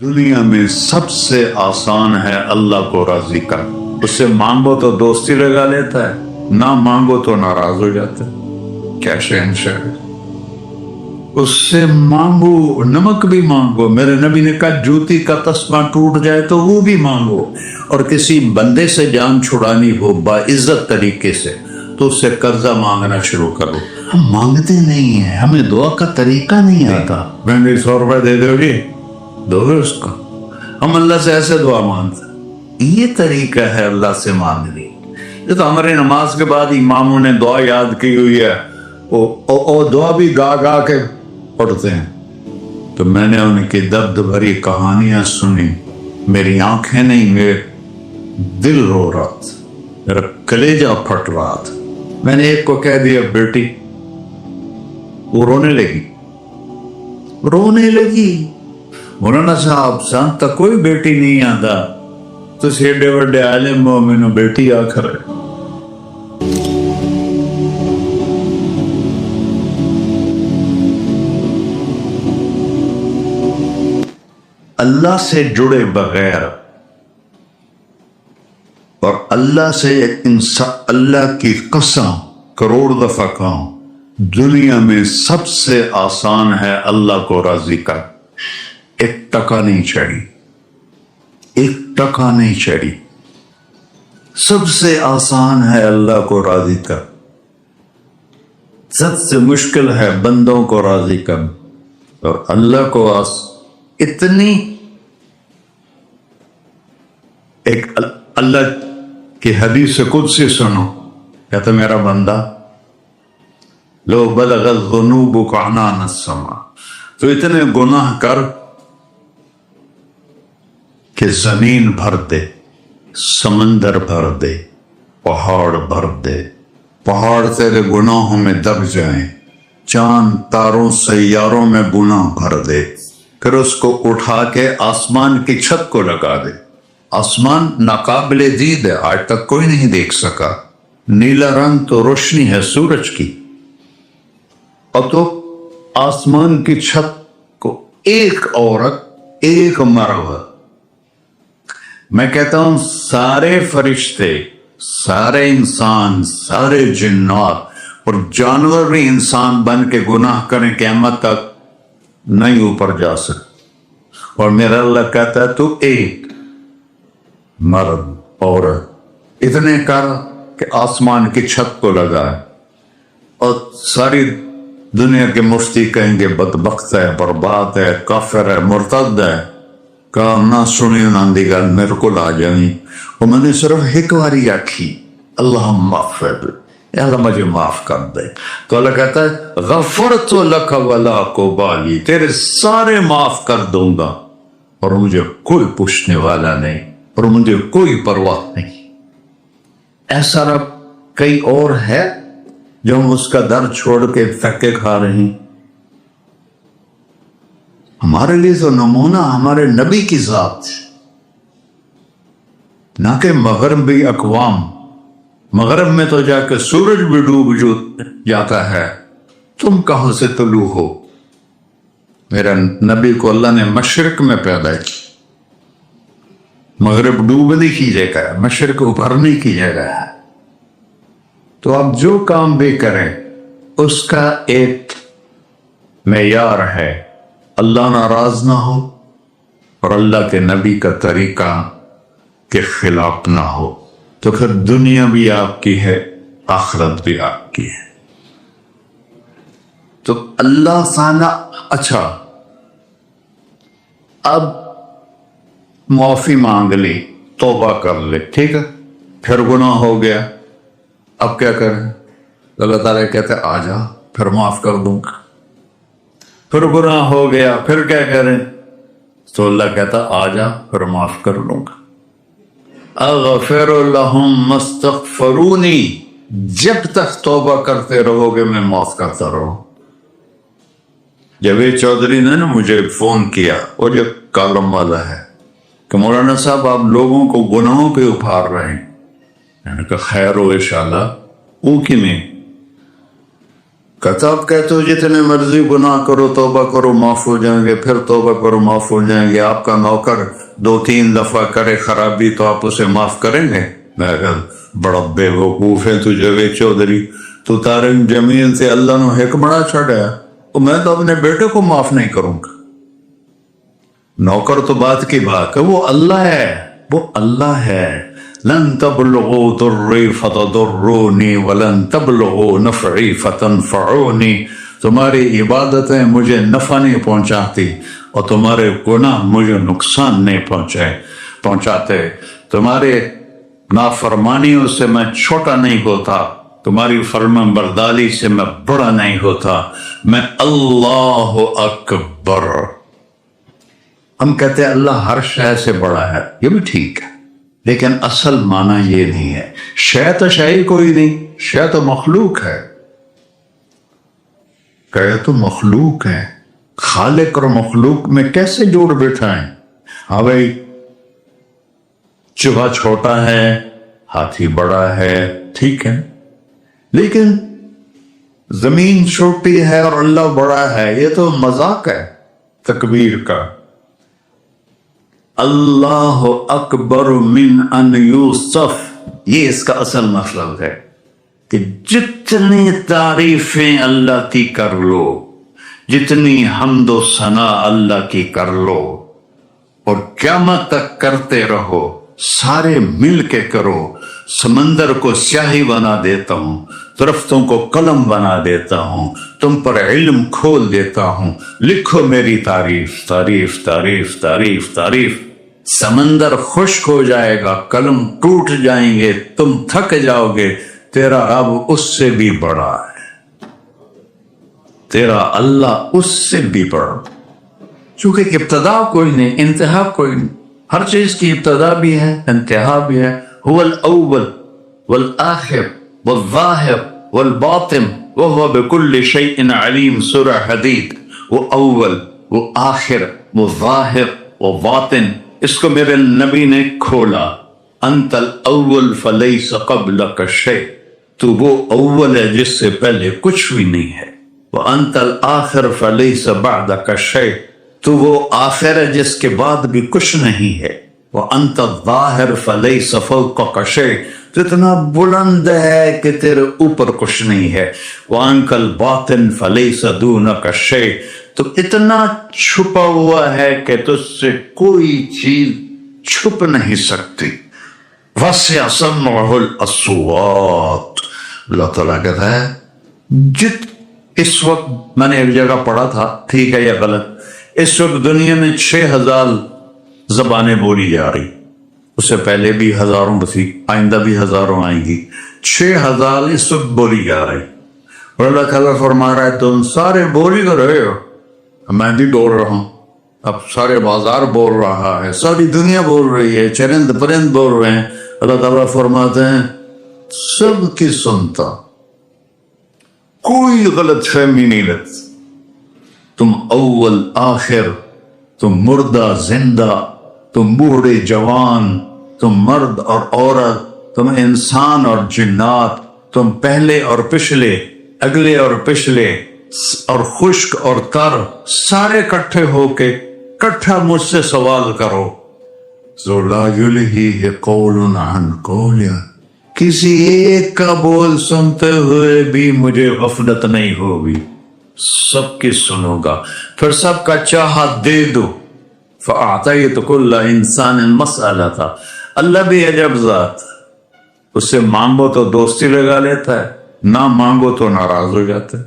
دنیا میں سب سے آسان ہے اللہ کو راضی کر. اس سے مانگو تو دوستی لگا لیتا ہے، نہ مانگو تو ناراض ہو جاتا ہے. کیا شہنشاہ ہے. اس سے مانگو، نمک بھی مانگو. میرے نبی نے کہا جوتی کا تسمہ ٹوٹ جائے تو وہ بھی مانگو. اور کسی بندے سے جان چھڑانی ہو باعزت طریقے سے تو اس سے قرضہ مانگنا شروع کرو. ہم مانگتے نہیں ہیں، ہمیں دعا کا طریقہ نہیں آتا. میں نے 100 روپے دے دو گی، دو گے اس کو. ہم اللہ سے ایسے دعا مانگتے ہیں. یہ طریقہ ہے اللہ سے مانگنی. یہ تو ہمارے نماز کے بعد اماموں نے دعا یاد کی ہوئی ہے، وہ دعا بھی گا گا کے پڑھتے ہیں. تو میں نے ان کی درد بھری کہانیاں سنی. میری آنکھیں نہیں، میرے دل رو رہا تھا، میرا کلیجہ پھٹ رہا تھا. میں نے ایک کو کہہ دیا بیٹی، وہ رونے لگی. مولانا صاحب سان تک کوئی بیٹی نہیں آتا تو ایڈے وڈے عالم مومنو بیٹی آخر ہے. اللہ سے جڑے بغیر اور اللہ سے انسان، اللہ کی قسم کروڑ دفعہ کہوں، دنیا میں سب سے آسان ہے اللہ کو راضی کر. 1 ٹکا نہیں چڑھی، 1 ٹکا نہیں چڑھی. سب سے آسان ہے اللہ کو راضی کر. سب سے مشکل ہے بندوں کو راضی کر. اور اللہ کو اتنی ایک اللہ کی حدیث قدسی سنو، کہتا میرا بندہ لو بلغ الذنوب عنان السماء، تو اتنے گناہ کر کہ زمین بھر دے، سمندر بھر دے، پہاڑ بھر دے. پہاڑ تیرے گناہوں میں دب جائیں، چاند تاروں سیاروں میں گناہ بھر دے. پھر اس کو اٹھا کے آسمان کی چھت کو لگا دے. آسمان ناقابل دید ہے، آج تک کوئی نہیں دیکھ سکا. نیلا رنگ تو روشنی ہے سورج کی. اور تو آسمان کی چھت کو ایک عورت، ایک مرد، میں کہتا ہوں سارے فرشتے، سارے انسان، سارے جنات اور جانور بھی انسان بن کے گناہ کریں قیامت تک نہیں اوپر جا سکتے. اور میرا اللہ کہتا ہے تو ایک مرد عورت اتنے کر کہ آسمان کی چھت کو لگائے. اور ساری دنیا کے مفتی کہیں گے بدبخت ہے، برباد ہے، کافر ہے، مرتد ہے. کہا نہ سنی انہوں دی گل میرے کو لا جانی. اور میں نے صرف ایک باری آکھی اللہم اغفر، اللہ مجھے معاف کر دے. تو اللہ کہتا ہے غفرت لک ولا ابالی، تیرے سارے معاف کر دوں گا اور مجھے کوئی پوچھنے والا نہیں اور مجھے کوئی پرواہ نہیں. ایسا رب کئی اور ہے جو ہم اس کا در چھوڑ کے پھکے کھا رہے ہیں. ہمارے لیے تو نمونہ ہمارے نبی کی ذات، نہ کہ مغربی اقوام. مغرب میں تو جا کے سورج بھی ڈوب جاتا ہے، تم کہاں سے طلوع ہو. میرا نبی کو اللہ نے مشرق میں پیدا کی. مغرب ڈوبنے کی جگہ ہے، مشرق ابھرنے کی جگہ ہے. تو آپ جو کام بھی کریں اس کا ایک معیار ہے، اللہ ناراض نہ ہو اور اللہ کے نبی کا طریقہ کے خلاف نہ ہو. تو پھر دنیا بھی آپ کی ہے، آخرت بھی آپ کی ہے. تو اللہ سانا. اچھا اب معافی مانگ لی، توبہ کر لے، ٹھیک ہے. پھر گناہ ہو گیا، اب کیا کریں؟ اللہ تعالیٰ کہتے آ جا پھر معاف کر دوں گا. پھر گناہ ہو گیا، پھر کیا کریں؟ تو اللہ کہتا آ جا پھر معاف کر لوں گا. اغفر لہم مستغفرونی، جب تک توبہ کرتے رہو گے میں معاف کرتا رہوں. جاوید چودھری نے نا مجھے فون کیا، اور جو کالم والا ہے، کہ مولانا صاحب آپ لوگوں کو گناہوں پہ ابھار رہے ہیں. میں نے کہا خیر ہو انشاءاللہ. وہ کی میں کہتا آپ کہتے ہو جتنے مرضی گناہ کرو توبہ کرو معاف ہو جائیں گے، پھر توبہ کرو معاف ہو جائیں گے، آپ کا نوکر 2-3 دفعہ کرے خرابی تو آپ اسے معاف کریں گے؟ میں کہا بڑا بے وقوف ہے تو جاوید چودھری، تو تارے زمین سے اللہ نے ایک بڑا چھڑیا، تو میں تو اپنے بیٹے کو معاف نہیں کروں گا۔ نوکر تو بات کی بات ہے، وہ اللہ ہے، وہ اللہ ہے۔ لن تبلغوا ضری فتضرونی ولن تبلغوا نفعی فتنفعونی، تمہاری عبادتیں مجھے نفع نہیں پہنچاتی اور تمہارے گناہ مجھے نقصان نہیں پہنچاتے، تمہارے نافرمانیوں سے میں چھوٹا نہیں ہوتا، تمہاری فرمان برداری سے میں بڑا نہیں ہوتا، میں اللہ اکبر۔ ہم کہتے ہیں اللہ ہر شے سے بڑا ہے، یہ بھی ٹھیک ہے، لیکن اصل معنی یہ نہیں ہے۔ شے تو شے ہی کوئی نہیں، شے تو مخلوق ہے، کہ تو مخلوق ہے، خالق اور مخلوق میں کیسے جوڑ بیٹھائیں؟ ہاں بھائی، چوہا چھوٹا ہے، ہاتھی بڑا ہے، ٹھیک ہے، لیکن زمین چھوٹی ہے اور اللہ بڑا ہے، یہ تو مذاق ہے تکبیر کا۔ اللہ اکبر من ان یوصف، یہ اس کا اصل مطلب ہے کہ جتنی تعریفیں اللہ کی کر لو، جتنی حمد و ثنا اللہ کی کر لو اور قیامت تک کرتے رہو، سارے مل کے کرو، سمندر کو سیاہی بنا دیتا ہوں، درختوں کو قلم بنا دیتا ہوں، تم پر علم کھول دیتا ہوں، لکھو میری تعریف، تعریف تعریف تعریف تعریف۔ سمندر خشک ہو جائے گا، قلم ٹوٹ جائیں گے، تم تھک جاؤ گے، تیرا رب اس سے بھی بڑا ہے، تیرا اللہ اس سے بھی بڑا، چونکہ ابتدا کوئی نہیں، انتہا کوئی نہیں، ہر چیز کی ابتدا بھی ہے، انتہا بھی ہے۔ هو الاول والآخر والظاہر والباطن وهو بكل شيء علیم، سورہ حدید۔ وہ اول، وہ آخر، وہ ظاہر، وہ باطن، اس کو میرے نبی نے کھولا۔ انت الاول فلیس قبلک شیء، تو وہ اول ہے جس سے پہلے کچھ بھی نہیں ہے۔ وانت الآخر فلیس بعدک شیء، تو وہ آخر ہے جس کے بعد بھی کچھ نہیں ہے۔ وانت الظاہر فلیس فوقک شیء، تو اتنا بلند ہے کہ تیرے اوپر کچھ نہیں ہے۔ وانت الباطن فلیس دونک شیء، تو اتنا چھپا ہوا ہے کہ تجھ سے کوئی چیز چھپ نہیں سکتی۔ وسع سمعہ الاصوات، اللہ تعالیٰ کہتا ہے اس وقت میں نے ایک جگہ پڑھا تھا، ٹھیک ہے یا غلط، اس وقت دنیا میں 6000 زبانیں بولی جا رہی، اس سے پہلے بھی ہزاروں بسی، آئندہ بھی ہزاروں آئیں گی، 6000 اس وقت بولی جا رہی، اور اللہ تعالیٰ فرما رہا ہے تم سارے بولی کر رہے ہو، میں بھی بول رہا ہوں، اب سارے بازار بول رہا ہے، ساری دنیا بول رہی ہے، چرند پرند بول رہے ہیں، اللہ تعالیٰ فرماتے ہیں سب کی سنتا، کوئی غلط فہمی نہیں لگتی، تم اول آخر، تم مردہ زندہ، تم بوڑھے جوان، تم مرد اور عورت، تم انسان اور جنات، تم پہلے اور پچھلے، اگلے اور پچھلے، اور خشک اور تر، سارے کٹھے ہو کے کٹھا مجھ سے سوال کرو۔ ذو لا یلہیہ قول عن قول، کسی ایک کا بول سنتے ہوئے بھی مجھے غفلت نہیں ہوگی، سب کی سنوں گا، پھر سب کا چاہا دے دو۔ فَأَعْطَيْتُ كُلَّ إِنسَانٍ مَسْأَلَةً، اللہ بھی عجب ذات، اس سے مانگو تو دوستی لگا لیتا ہے، نہ مانگو تو ناراض ہو جاتا ہے۔